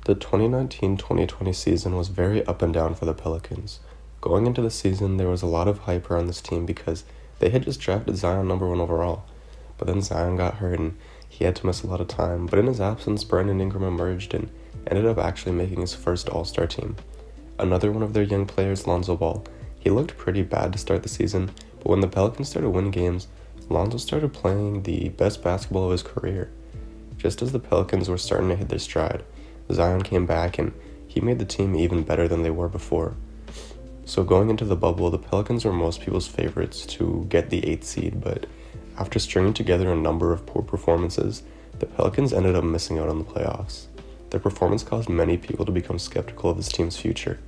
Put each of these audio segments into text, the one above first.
The 2019-2020 season was very up and down for the Pelicans. Going into the season, there was a lot of hype around this team because they had just drafted Zion number 1 overall. But then Zion got hurt and he had to miss a lot of time. But in his absence, Brandon Ingram emerged and ended up actually making his first All-Star team. Another one of their young players, Lonzoball, he looked pretty bad to start the season, but when the Pelicans started winning games, Lonzo started playing the best basketball of his career. Just as the Pelicans were starting to hit their stride, Zion came back and he made the team even better than they were before. So going into the bubble, the Pelicans were most people's favorites to get the 8th seed, but after stringing together a number of poor performances, the Pelicans ended up missing out on the playoffs. Their performance caused many people to become skeptical of this team's future.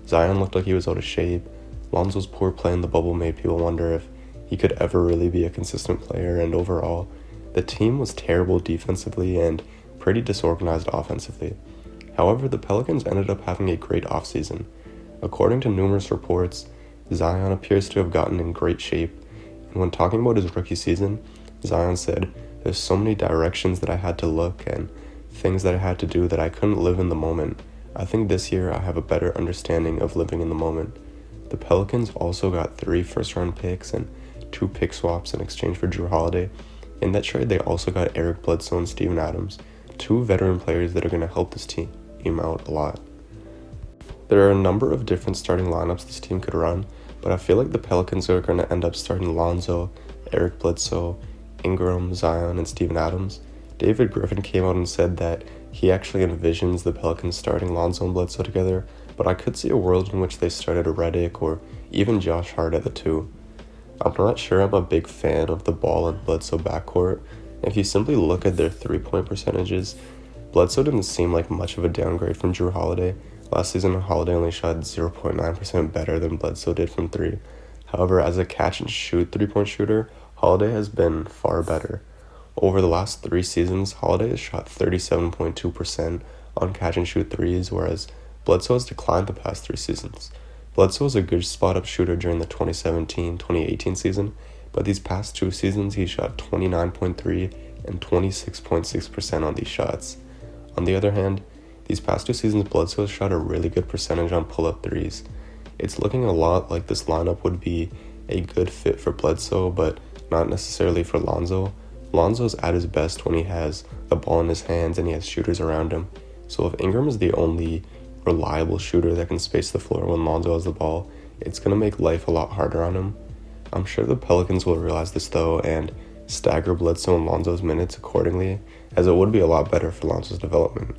Zion looked like he was out of shape. Lonzo's poor play in the bubble made people wonder if he could ever really be a consistent player, and overall, the team was terrible defensively and pretty disorganized offensively. However, the Pelicans ended up having a great offseason. According to numerous reports, Zion appears to have gotten in great shape, and when talking about his rookie season, Zion said, "There's so many directions that I had to look and things that I had to do that I couldn't live in the moment. I think this year I have a better understanding of living in the moment." The Pelicans also got 3 first-round picks and 2 pick swaps in exchange for Jrue Holiday. In that trade, they also got Eric Bledsoe and Steven Adams, 2 veteran players that are going to help this team out a lot. There are a number of different starting lineups this team could run, but I feel like the Pelicans are going to end up starting Lonzo, Eric Bledsoe, Ingram, Zion, and Steven Adams. David Griffin came out and said that he actually envisions the Pelicans starting Lonzo and Bledsoe together, but I could see a world in which they started Redick or even Josh Hart at the 2. I'm not sure I'm a big fan of the Ball and Bledsoe backcourt. If you simply look at their 3-point percentages, Bledsoe didn't seem like much of a downgrade from Jrue Holiday. Last season, Holiday only shot 0.9% better than Bledsoe did from 3. However, as a catch-and-shoot 3-point shooter, Holiday has been far better. Over the last 3 seasons, Holiday has shot 37.2% on catch-and-shoot 3s, whereas Bledsoe has declined the past 3 seasons. Bledsoe was a good spot-up shooter during the 2017-2018 season, but these past 2 seasons he shot 29.3 and 26.6% on these shots. On the other hand, these past 2 seasons Bledsoe has shot a really good percentage on pull-up 3s. It's looking a lot like this lineup would be a good fit for Bledsoe, but not necessarily for Lonzo. Lonzo's at his best when he has the ball in his hands and he has shooters around him. So if Ingram is the only reliable shooter that can space the floor when Lonzo has the ball, it's going to make life a lot harder on him. I'm sure the Pelicans will realize this though and stagger Bledsoe and Lonzo's minutes accordingly, as it would be a lot better for Lonzo's development.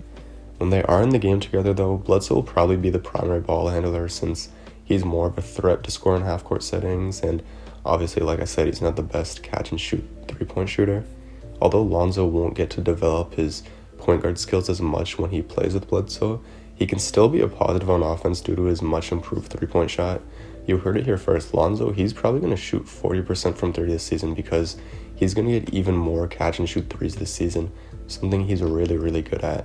When they are in the game together though, Bledsoe will probably be the primary ball handler since he's more of a threat to score in half-court settings, and obviously, like I said, he's not the best catch-and-shoot 3-point shooter. Although Lonzo won't get to develop his point guard skills as much when he plays with Bledsoe, he can still be a positive on offense due to his much improved 3-point shot. You heard it here first. Lonzo, he's probably going to shoot 40% from 3 this season because he's going to get even more catch-and-shoot 3s this season, something he's really, really good at.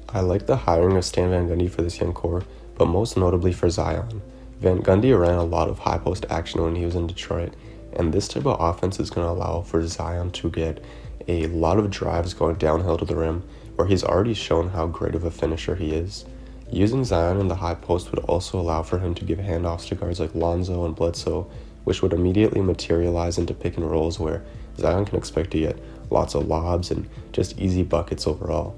I like the hiring of Stan Van Gundy for this young core, but most notably for Zion. Van Gundy ran a lot of high post action when he was in Detroit, and this type of offense is going to allow for Zion to get a lot of drives going downhill to the rim, where he's already shown how great of a finisher he is. Using Zion in the high post would also allow for him to give handoffs to guards like Lonzo and Bledsoe, which would immediately materialize into pick and rolls where Zion can expect to get lots of lobs and just easy buckets overall.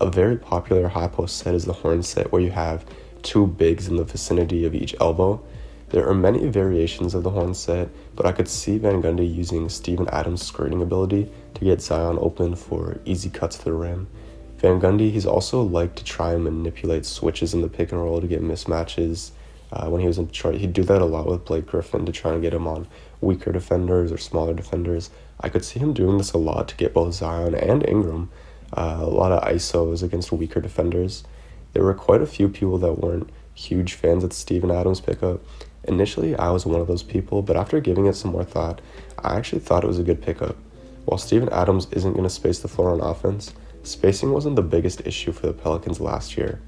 A very popular high post set is the horn set, where you have 2 bigs in the vicinity of each elbow. There are many variations of the horn set, but I could see Van Gundy using Steven Adams' screening ability to get Zion open for easy cuts to the rim. Van Gundy, he's also liked to try and manipulate switches in the pick and roll to get mismatches. When he was in Detroit, he'd do that a lot with Blake Griffin to try and get him on weaker defenders or smaller defenders. I could see him doing this a lot to get both Zion and Ingram a lot of ISOs against weaker defenders. There were quite a few people that weren't huge fans of the Steven Adams pickup. Initially, I was one of those people, but after giving it some more thought, I actually thought it was a good pickup. While Steven Adams isn't going to space the floor on offense, spacing wasn't the biggest issue for the Pelicans last year.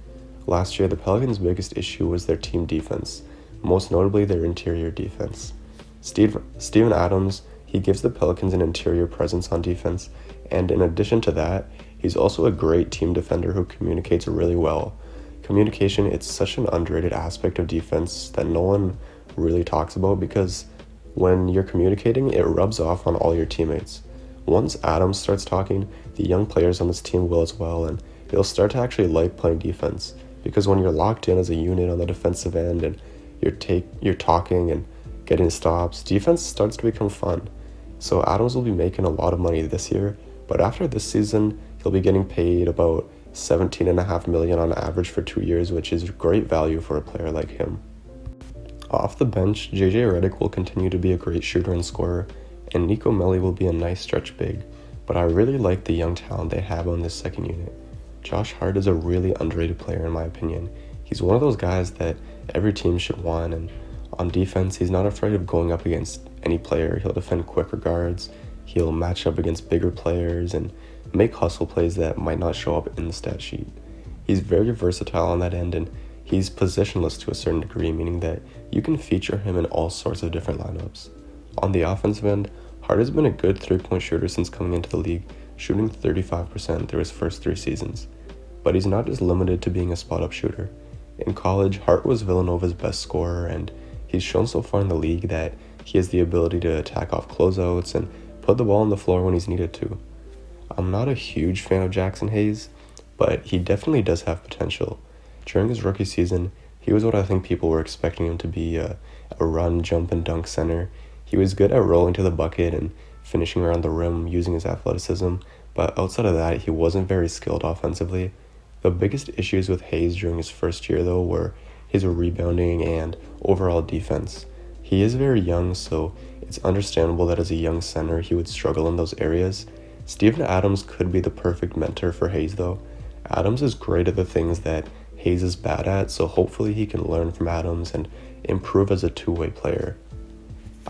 Last year, the Pelicans' biggest issue was their team defense, most notably their interior defense. Steven Adams, he gives the Pelicans an interior presence on defense, and in addition to that, He's also a great team defender who communicates really well. Communication, it's such an underrated aspect of defense that no one really talks about because when you're communicating, it rubs off on all your teammates. Once Adams starts talking, the young players on this team will as well, and they'll start to actually like playing defense because when you're locked in as a unit on the defensive end and you're talking and getting stops, defense starts to become fun. So Adams will be making a lot of money this year, but after this season, he'll be getting paid about $17.5 million on average for 2 years, which is great value for a player like him. Off the bench, JJ Redick will continue to be a great shooter and scorer, and Nico Melli will be a nice stretch big, but I really like the young talent they have on this second unit. Josh Hart is a really underrated player in my opinion. He's one of those guys that every team should want, and on defense, he's not afraid of going up against any player. He'll defend quicker guards, he'll match up against bigger players, and make hustle plays that might not show up in the stat sheet. He's very versatile on that end, and he's positionless to a certain degree, meaning that you can feature him in all sorts of different lineups. On the offensive end, Hart has been a good three-point shooter since coming into the league, shooting 35% through his first 3 seasons. But he's not just limited to being a spot-up shooter. In college, Hart was Villanova's best scorer, and he's shown so far in the league that he has the ability to attack off closeouts and put the ball on the floor when he's needed to. I'm not a huge fan of Jackson Hayes, but he definitely does have potential. During his rookie season, he was what I think people were expecting him to be, a run, jump, and dunk center. He was good at rolling to the bucket and finishing around the rim using his athleticism, but outside of that, he wasn't very skilled offensively. The biggest issues with Hayes during his first year, though, were his rebounding and overall defense. He is very young, so it's understandable that as a young center, he would struggle in those areas. Steven Adams could be the perfect mentor for Hayes, though. Adams is great at the things that Hayes is bad at, so hopefully he can learn from Adams and improve as a two-way player.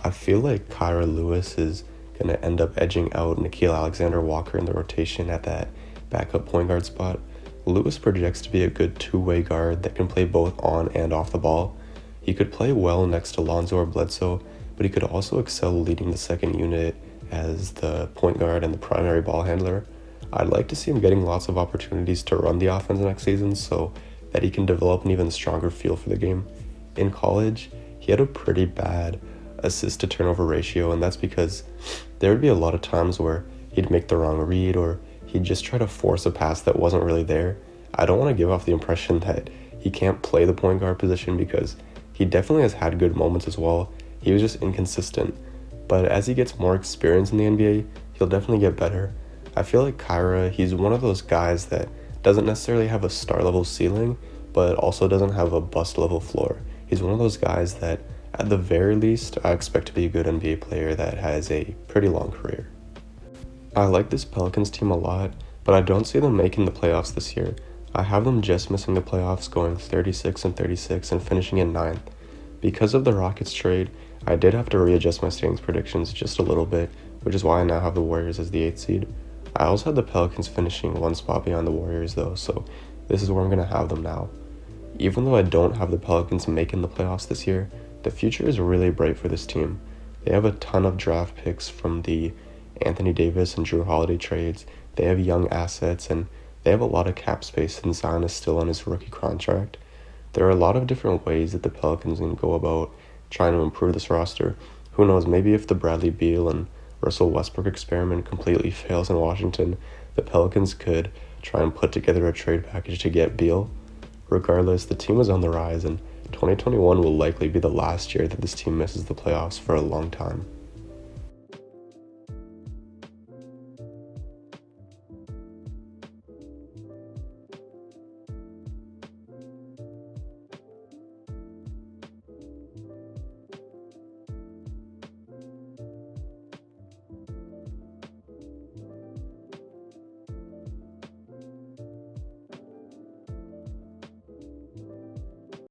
I feel like Kyra Lewis is going to end up edging out Nickeil Alexander-Walker in the rotation at that backup point guard spot. Lewis projects to be a good two-way guard that can play both on and off the ball. He could play well next to Lonzo or Bledsoe, but he could also excel leading the second unit as the point guard and the primary ball handler. I'd like to see him getting lots of opportunities to run the offense next season so that he can develop an even stronger feel for the game. In college, he had a pretty bad assist-to-turnover ratio, and that's because there would be a lot of times where he'd make the wrong read or he'd just try to force a pass that wasn't really there. I don't want to give off the impression that he can't play the point guard position because he definitely has had good moments as well. He was just inconsistent. But as he gets more experience in the NBA, he'll definitely get better. I feel like Kyra, he's one of those guys that doesn't necessarily have a star-level ceiling, but also doesn't have a bust-level floor. He's one of those guys that, at the very least, I expect to be a good NBA player that has a pretty long career. I like this Pelicans team a lot, but I don't see them making the playoffs this year. I have them just missing the playoffs, going 36-36 and finishing in 9th. Because of the Rockets trade, I did have to readjust my standings predictions just a little bit, which is why I now have the Warriors as the 8th seed. I also had the Pelicans finishing 1 spot behind the Warriors though, so this is where I'm going to have them now. Even though I don't have the Pelicans making the playoffs this year, the future is really bright for this team. They have a ton of draft picks from the Anthony Davis and Drew Holiday trades. They have young assets, and they have a lot of cap space since Zion is still on his rookie contract. There are a lot of different ways that the Pelicans can go about trying to improve this roster. Who knows, maybe if the Bradley Beal and Russell Westbrook experiment completely fails in Washington, the Pelicans could try and put together a trade package to get Beal. Regardless, the team is on the rise, and 2021 will likely be the last year that this team misses the playoffs for a long time.